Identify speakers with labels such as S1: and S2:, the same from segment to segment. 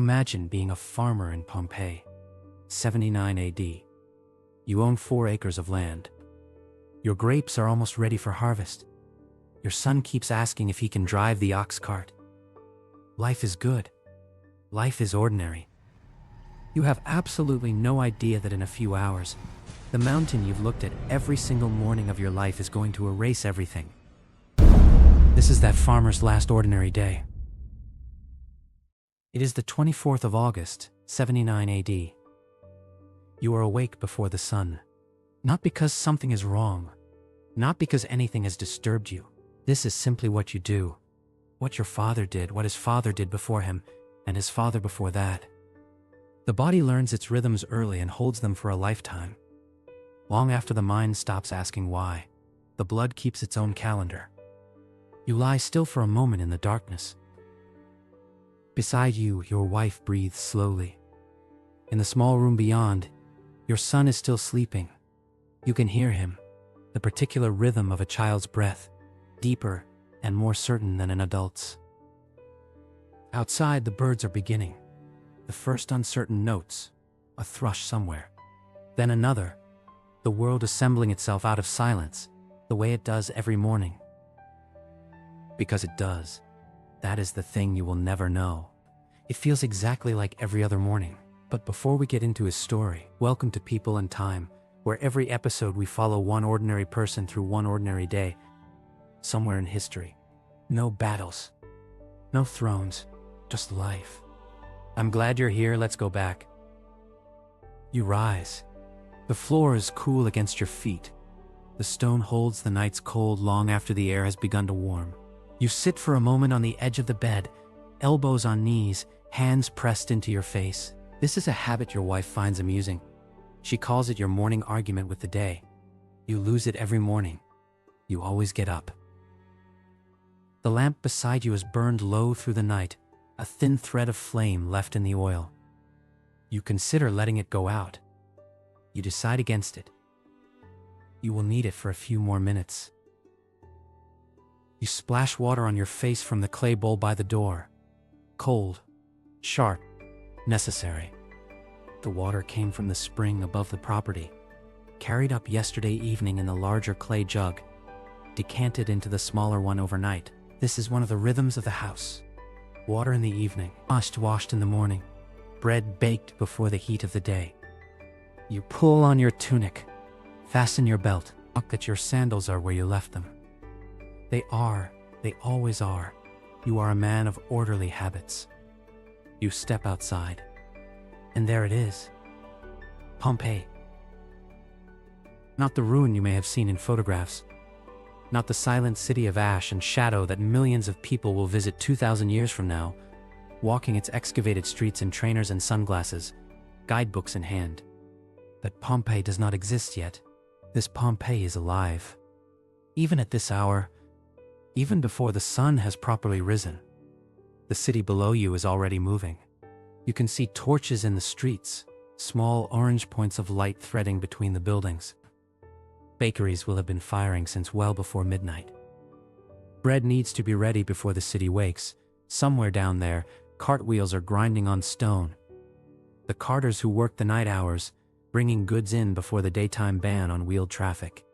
S1: imagine being a farmer in Pompeii, 79 AD. You own 4 acres of land. Your grapes are almost ready for harvest. Your son keeps asking if he can drive the ox cart. Life is good. Life is ordinary. You have absolutely no idea that in a few hours, the mountain you've looked at every single morning of your life is going to erase everything. This is that farmer's last ordinary day. It is the 24th of August, 79 AD. You are awake before the sun. Not because something is wrong. Not because anything has disturbed you. This is simply what you do. What your father did, what his father did before him, and his father before that. The body learns its rhythms early and holds them for a lifetime. Long after the mind stops asking why, the blood keeps its own calendar. You lie still for a moment in the darkness. Beside you, your wife breathes slowly. In the small room beyond, your son is still sleeping. You can hear him, the particular rhythm of a child's breath, deeper and more certain than an adult's. Outside, the birds are beginning. The first uncertain notes, a thrush somewhere. Then another, the world assembling itself out of silence, the way it does every morning. Because it does. That is the thing you will never know. It feels exactly like every other morning. But before we get into his story, welcome to People and Time, where every episode we follow one ordinary person through one ordinary day, somewhere in history. No battles, no thrones, just life. I'm glad you're here, let's go back. You rise. The floor is cool against your feet. The stone holds the night's cold long after the air has begun to warm. You sit for a moment on the edge of the bed, elbows on knees, hands pressed into your face. This is a habit your wife finds amusing. She calls it your morning argument with the day. You lose it every morning. You always get up. The lamp beside you is burned low through the night, a thin thread of flame left in the oil. You consider letting it go out. You decide against it. You will need it for a few more minutes. You splash water on your face from the clay bowl by the door. Cold, sharp, necessary. The water came from the spring above the property, carried up yesterday evening in the larger clay jug, decanted into the smaller one overnight. This is one of the rhythms of the house. Water in the evening, washed in the morning, bread baked before the heat of the day. You pull on your tunic, fasten your belt, look that your sandals are where you left them. They always are. You are a man of orderly habits. You step outside, and there it is. Pompeii. Not the ruin you may have seen in photographs. Not the silent city of ash and shadow that millions of people will visit 2,000 years from now, walking its excavated streets in trainers and sunglasses, guidebooks in hand. But Pompeii does not exist yet. This Pompeii is alive. Even at this hour, even before the sun has properly risen, the city below you is already moving. You can see torches in the streets, small orange points of light threading between the buildings. Bakeries will have been firing since well before midnight. Bread needs to be ready before the city wakes. Somewhere down there, cartwheels are grinding on stone. The carters who work the night hours, bringing goods in before the daytime ban on wheeled traffic.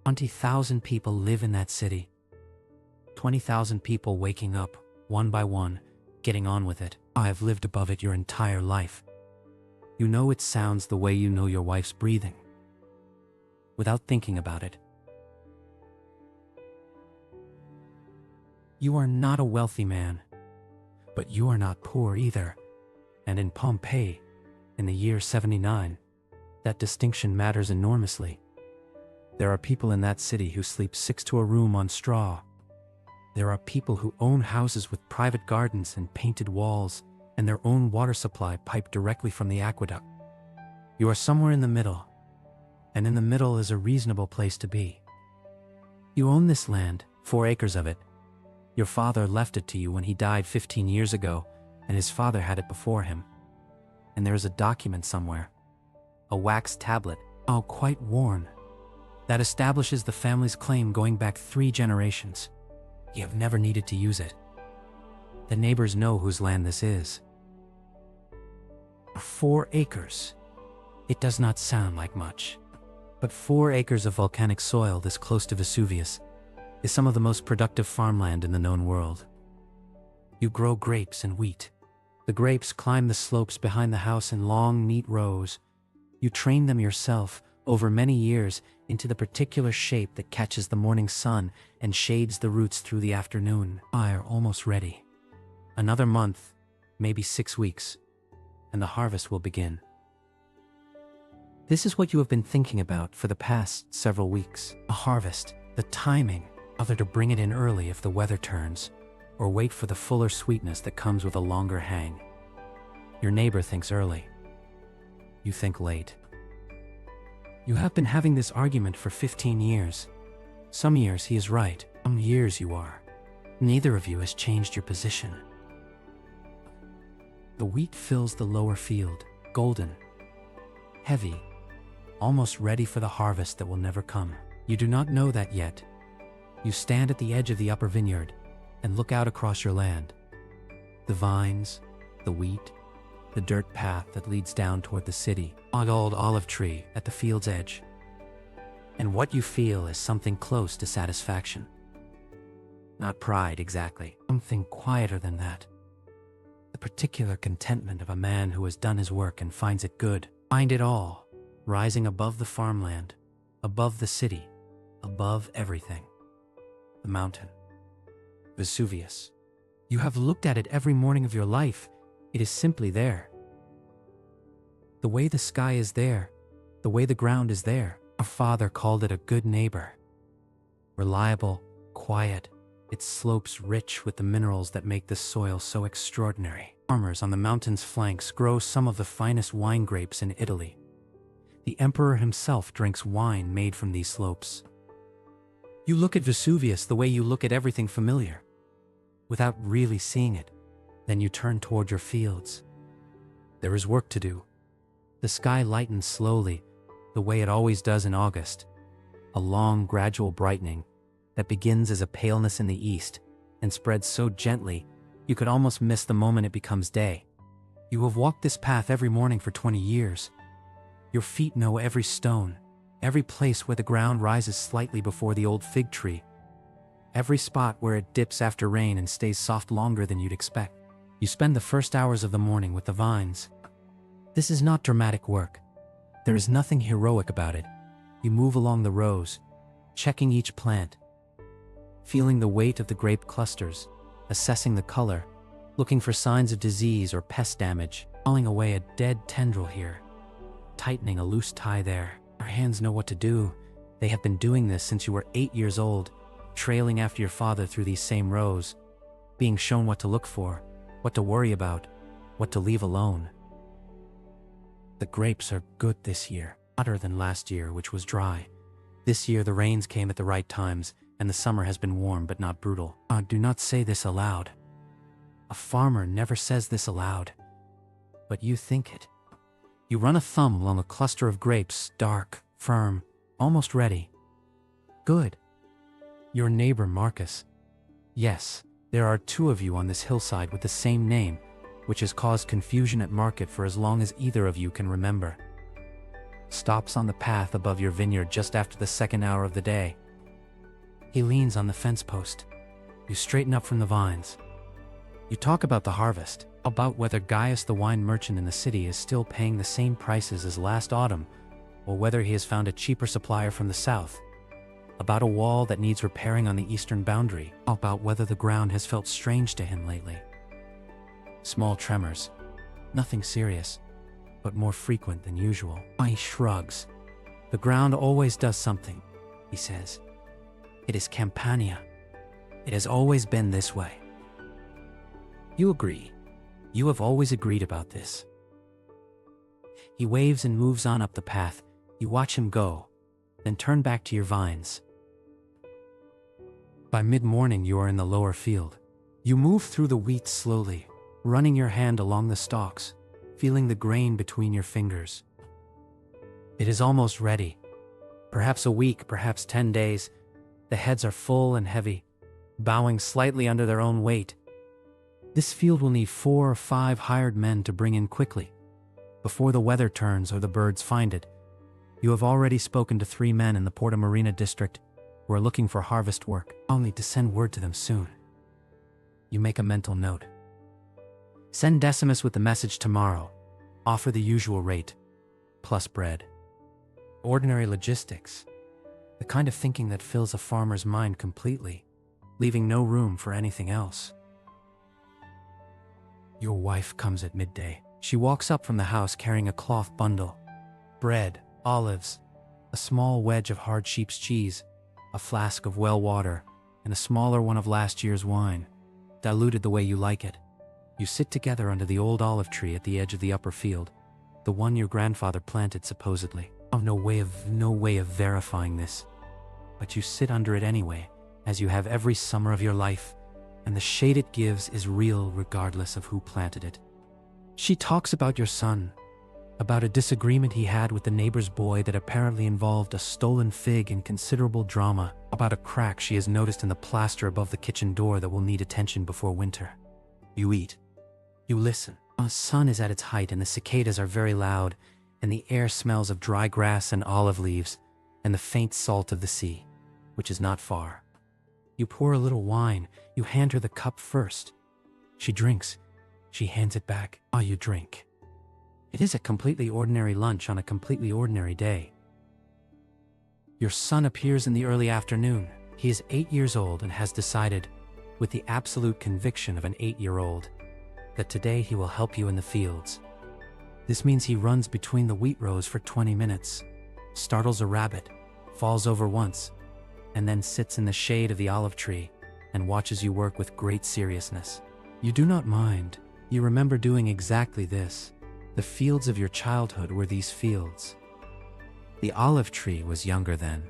S1: 20,000 people live in that city. 20,000 people waking up, one by one, getting on with it. I have lived above it your entire life. You know it sounds the way you know your wife's breathing. Without thinking about it. You are not a wealthy man, but you are not poor either. And in Pompeii, in the year 79, that distinction matters enormously. There are people in that city who sleep 6 to a room on straw. There are people who own houses with private gardens and painted walls, and their own water supply piped directly from the aqueduct. You are somewhere in the middle, and in the middle is a reasonable place to be. You own this land, 4 acres of it. Your father left it to you when he died 15 years ago, and his father had it before him. And there is a document somewhere, a wax tablet, oh, quite worn, that establishes the family's claim going back 3 generations. You have never needed to use it. The neighbors know whose land this is. 4 acres. It does not sound like much. But 4 acres of volcanic soil this close to Vesuvius is some of the most productive farmland in the known world. You grow grapes and wheat. The grapes climb the slopes behind the house in long, neat rows. You train them yourself over many years into the particular shape that catches the morning sun and shades the roots through the afternoon. I are almost ready. Another month, maybe 6 weeks, and the harvest will begin. This is what you have been thinking about for the past several weeks. A harvest, the timing, whether to bring it in early if the weather turns, or wait for the fuller sweetness that comes with a longer hang. Your neighbor thinks early. You think late. You have been having this argument for 15 years. Some years he is right, some years you are. Neither of you has changed your position. The wheat fills the lower field, golden, heavy, almost ready for the harvest that will never come. You do not know that yet. You stand at the edge of the upper vineyard and look out across your land. The vines, the wheat, the dirt path that leads down toward the city, an old olive tree at the field's edge. And what you feel is something close to satisfaction. Not pride exactly, something quieter than that. The particular contentment of a man who has done his work and finds it good. Find it all, rising above the farmland, above the city, above everything. The mountain. Vesuvius. You have looked at it every morning of your life. It is simply there. The way the sky is there, the way the ground is there. Our father called it a good neighbor. Reliable, quiet, its slopes rich with the minerals that make this soil so extraordinary. Farmers on the mountain's flanks grow some of the finest wine grapes in Italy. The emperor himself drinks wine made from these slopes. You look at Vesuvius the way you look at everything familiar, without really seeing it. Then you turn toward your fields. There is work to do. The sky lightens slowly, the way it always does in August. A long, gradual brightening that begins as a paleness in the east and spreads so gently you could almost miss the moment it becomes day. You have walked this path every morning for 20 years. Your feet know every stone, every place where the ground rises slightly before the old fig tree, every spot where it dips after rain and stays soft longer than you'd expect. You spend the first hours of the morning with the vines. This is not dramatic work. There is nothing heroic about it. You move along the rows, checking each plant, feeling the weight of the grape clusters, assessing the color, looking for signs of disease or pest damage, hauling away a dead tendril here, tightening a loose tie there. Your hands know what to do. They have been doing this since you were 8 years old, trailing after your father through these same rows, being shown what to look for, what to worry about, what to leave alone. The grapes are good this year, hotter than last year, which was dry. This year the rains came at the right times, and the summer has been warm but not brutal. Do not say this aloud. A farmer never says this aloud, but you think it. You run a thumb along a cluster of grapes, dark, firm, almost ready. Good. Your neighbor Marcus. Yes, there are 2 of you on this hillside with the same name, which has caused confusion at market for as long as either of you can remember. Stops on the path above your vineyard just after the 2nd hour of the day. He leans on the fence post. You straighten up from the vines. You talk about the harvest, about whether Gaius the wine merchant in the city is still paying the same prices as last autumn, or whether he has found a cheaper supplier from the south, about a wall that needs repairing on the eastern boundary, about whether the ground has felt strange to him lately. Small tremors, nothing serious, but more frequent than usual. He shrugs. The ground always does something, he says. It is Campania. It has always been this way. You agree. You have always agreed about this. He waves and moves on up the path. You watch him go, then turn back to your vines. By mid-morning you are in the lower field. You move through the wheat slowly, running your hand along the stalks, feeling the grain between your fingers. It is almost ready. Perhaps a week, perhaps 10 days. The heads are full and heavy, bowing slightly under their own weight. This field will need 4 or 5 hired men to bring in quickly. Before the weather turns or the birds find it, you have already spoken to 3 men in the Porta Marina district who are looking for harvest work. I'll need to send word to them soon. You make a mental note. Send Decimus with the message tomorrow. Offer the usual rate, plus bread. Ordinary logistics. The kind of thinking that fills a farmer's mind completely, leaving no room for anything else. Your wife comes at midday. She walks up from the house carrying a cloth bundle. Bread, olives, a small wedge of hard sheep's cheese, a flask of well water, and a smaller one of last year's wine, diluted the way you like it. You sit together under the old olive tree at the edge of the upper field, the one your grandfather planted supposedly. Oh, no way of verifying this. But you sit under it anyway, as you have every summer of your life, and the shade it gives is real regardless of who planted it. She talks about your son, about a disagreement he had with the neighbor's boy that apparently involved a stolen fig and considerable drama, about a crack she has noticed in the plaster above the kitchen door that will need attention before winter. You eat. You listen. The sun is at its height and the cicadas are very loud, and the air smells of dry grass and olive leaves, and the faint salt of the sea, which is not far. You pour a little wine. You hand her the cup first. She drinks. She hands it back. You drink. It is a completely ordinary lunch on a completely ordinary day. Your son appears in the early afternoon. He is 8 years old and has decided, with the absolute conviction of an 8-year-old, that today he will help you in the fields. This means he runs between the wheat rows for 20 minutes, startles a rabbit, falls over once, and then sits in the shade of the olive tree and watches you work with great seriousness. You do not mind. You remember doing exactly this. The fields of your childhood were these fields. The olive tree was younger then.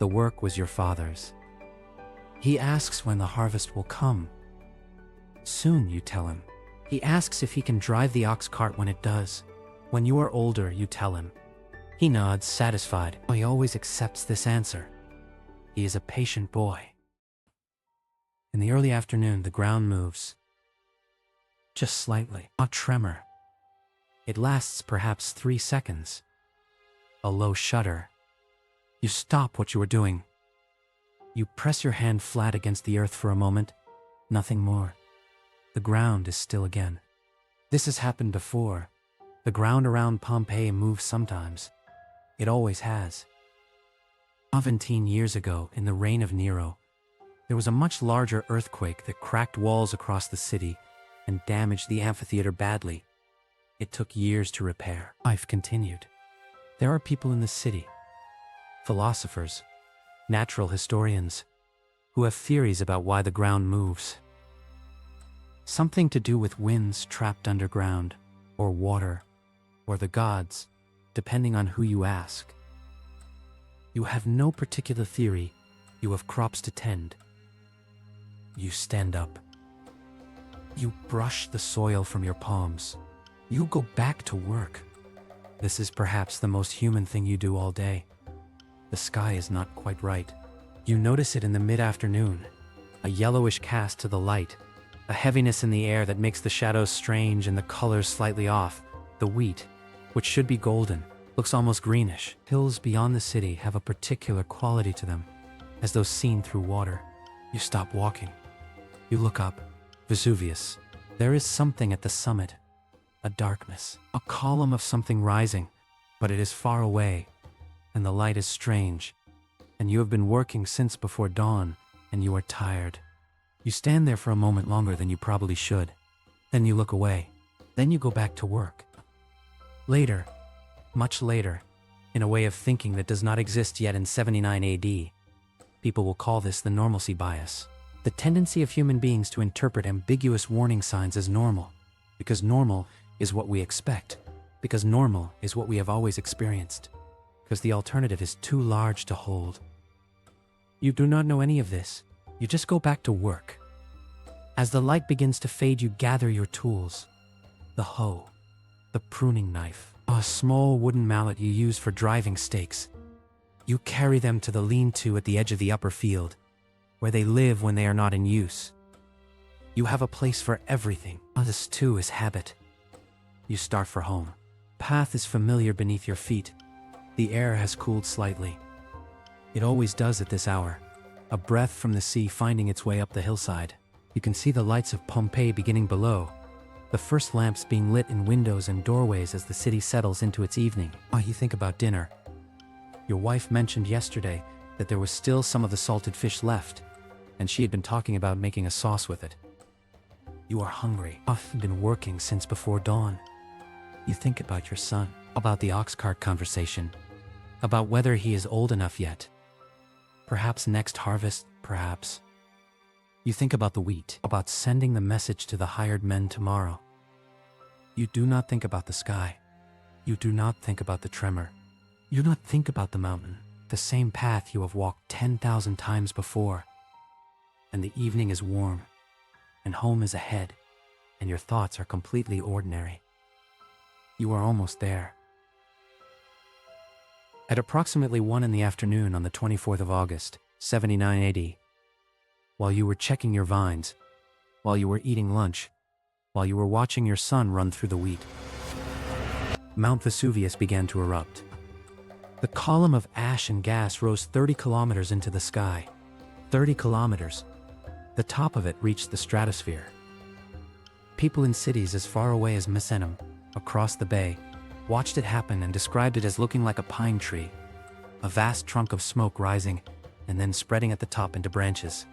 S1: The work was your father's. He asks when the harvest will come. Soon, you tell him. He asks if he can drive the ox cart when it does. When you are older, you tell him. He nods, satisfied. He always accepts this answer. He is a patient boy. In the early afternoon, the ground moves. Just slightly. A tremor. It lasts perhaps 3 seconds. A low shudder. You stop what you are doing. You press your hand flat against the earth for a moment. Nothing more. The ground is still again. This has happened before. The ground around Pompeii moves sometimes. It always has. 17 years ago, in the reign of Nero, there was a much larger earthquake that cracked walls across the city and damaged the amphitheater badly. It took years to repair. Life continued. There are people in the city, philosophers, natural historians, who have theories about why the ground moves. Something to do with winds trapped underground, or water, or the gods, depending on who you ask. You have no particular theory. You have crops to tend. You stand up. You brush the soil from your palms. You go back to work. This is perhaps the most human thing you do all day. The sky is not quite right. You notice it in the mid-afternoon, a yellowish cast to the light, a heaviness in the air that makes the shadows strange and the colors slightly off. The wheat, which should be golden, looks almost greenish. Hills beyond the city have a particular quality to them, as though seen through water. You stop walking. You look up. Vesuvius. There is something at the summit. A darkness. A column of something rising, but it is far away, and the light is strange, and you have been working since before dawn, and you are tired. You stand there for a moment longer than you probably should. Then you look away. Then you go back to work. Later, much later, in a way of thinking that does not exist yet in 79 AD, people will call this the normalcy bias. The tendency of human beings to interpret ambiguous warning signs as normal, because normal is what we expect, because normal is what we have always experienced, because the alternative is too large to hold. You do not know any of this. You just go back to work. As the light begins to fade, you gather your tools. The hoe, the pruning knife, a small wooden mallet you use for driving stakes. You carry them to the lean-to at the edge of the upper field, where they live when they are not in use. You have a place for everything. This too is habit. You start for home. path is familiar beneath your feet. The air has cooled slightly. It always does at this hour. A breath from the sea finding its way up the hillside. You can see the lights of Pompeii beginning below, the first lamps being lit in windows and doorways as the city settles into its evening. You think about dinner. Your wife mentioned yesterday that there was still some of the salted fish left, and she had been talking about making a sauce with it. You are hungry. I've been working since before dawn. You think about your son, about the ox cart conversation, about whether he is old enough yet. Perhaps next harvest, perhaps. You think about the wheat, about sending the message to the hired men tomorrow. You do not think about the sky. You do not think about the tremor. You do not think about the mountain, the same path you have walked 10,000 times before. And the evening is warm, and home is ahead, and your thoughts are completely ordinary. You are almost there. At approximately 1 in the afternoon on the 24th of August, 79 AD, while you were checking your vines, while you were eating lunch, while you were watching your son run through the wheat, Mount Vesuvius began to erupt. The column of ash and gas rose 30 kilometers into the sky. 30 kilometers. The top of it reached the stratosphere. People in cities as far away as Misenum, across the bay, watched it happen and described it as looking like a pine tree, a vast trunk of smoke rising and then spreading at the top into branches.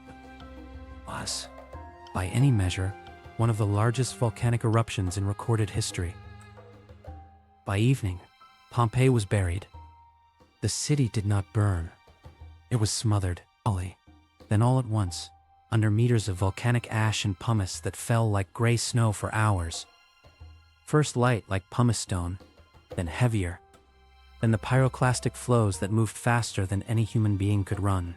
S1: Was, by any measure, one of the largest volcanic eruptions in recorded history. By evening, Pompeii was buried. The city did not burn. It was smothered, then all at once, under meters of volcanic ash and pumice that fell like gray snow for hours. First light like pumice stone, then heavier, then the pyroclastic flows that moved faster than any human being could run.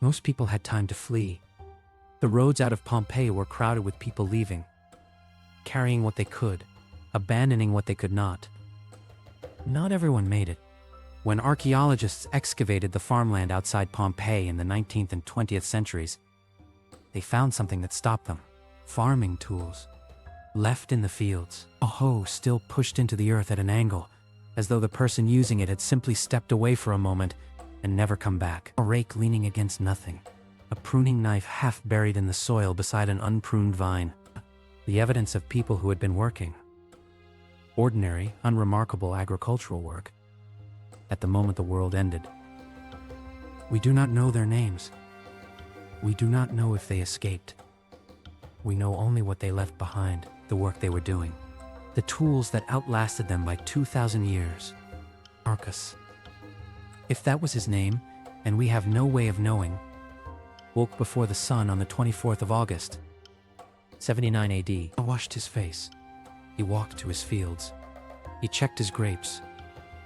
S1: Most people had time to flee. The roads out of Pompeii were crowded with people leaving, carrying what they could, abandoning what they could not. Not everyone made it. When archaeologists excavated the farmland outside Pompeii in the 19th and 20th centuries, they found something that stopped them. Farming tools, left in the fields. A hoe still pushed into the earth at an angle, as though the person using it had simply stepped away for a moment and never come back. A rake leaning against nothing. A pruning knife half buried in the soil beside an unpruned vine. The evidence of people who had been working. Ordinary, unremarkable agricultural work. At the moment the world ended. We do not know their names. We do not know if they escaped. We know only what they left behind, the work they were doing. The tools that outlasted them by 2,000 years. Arcus. If that was his name, and we have no way of knowing, woke before the sun on the 24th of August, 79 AD. Washed his face. He walked to his fields. He checked his grapes.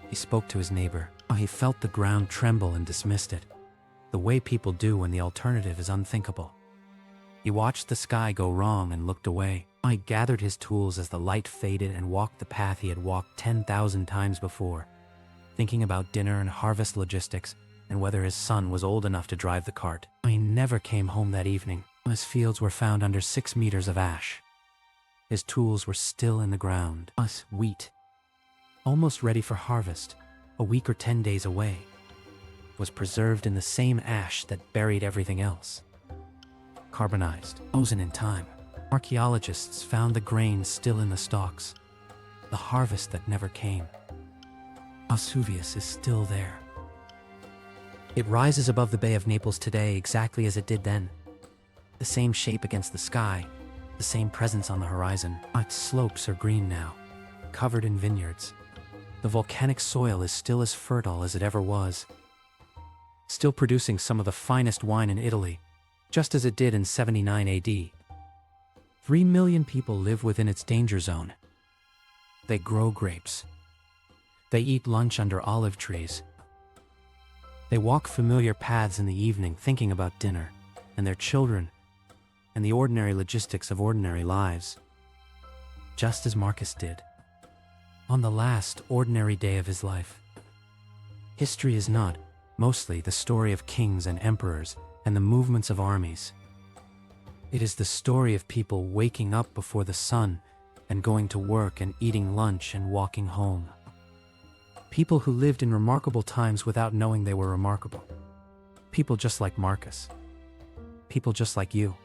S1: He spoke to his neighbor. He felt the ground tremble and dismissed it, the way people do when the alternative is unthinkable. He watched the sky go wrong and looked away. He gathered his tools as the light faded and walked the path he had walked 10,000 times before, thinking about dinner and harvest logistics and whether his son was old enough to drive the cart. He never came home that evening. His fields were found under 6 meters of ash. His tools were still in the ground. Wheat, almost ready for harvest, a week or 10 days away, was preserved in the same ash that buried everything else. Carbonized, frozen in time. Archaeologists found the grain still in the stalks, the harvest that never came. Vesuvius is still there. It rises above the Bay of Naples today exactly as it did then. The same shape against the sky, the same presence on the horizon. Its slopes are green now, covered in vineyards. The volcanic soil is still as fertile as it ever was, still producing some of the finest wine in Italy, just as it did in 79 AD. 3 million people live within its danger zone. They grow grapes. They eat lunch under olive trees. They walk familiar paths in the evening thinking about dinner and their children and the ordinary logistics of ordinary lives, just as Marcus did on the last ordinary day of his life. History is not, mostly, the story of kings and emperors and the movements of armies. It is the story of people waking up before the sun and going to work and eating lunch and walking home. People who lived in remarkable times without knowing they were remarkable. People just like Marcus. People just like you.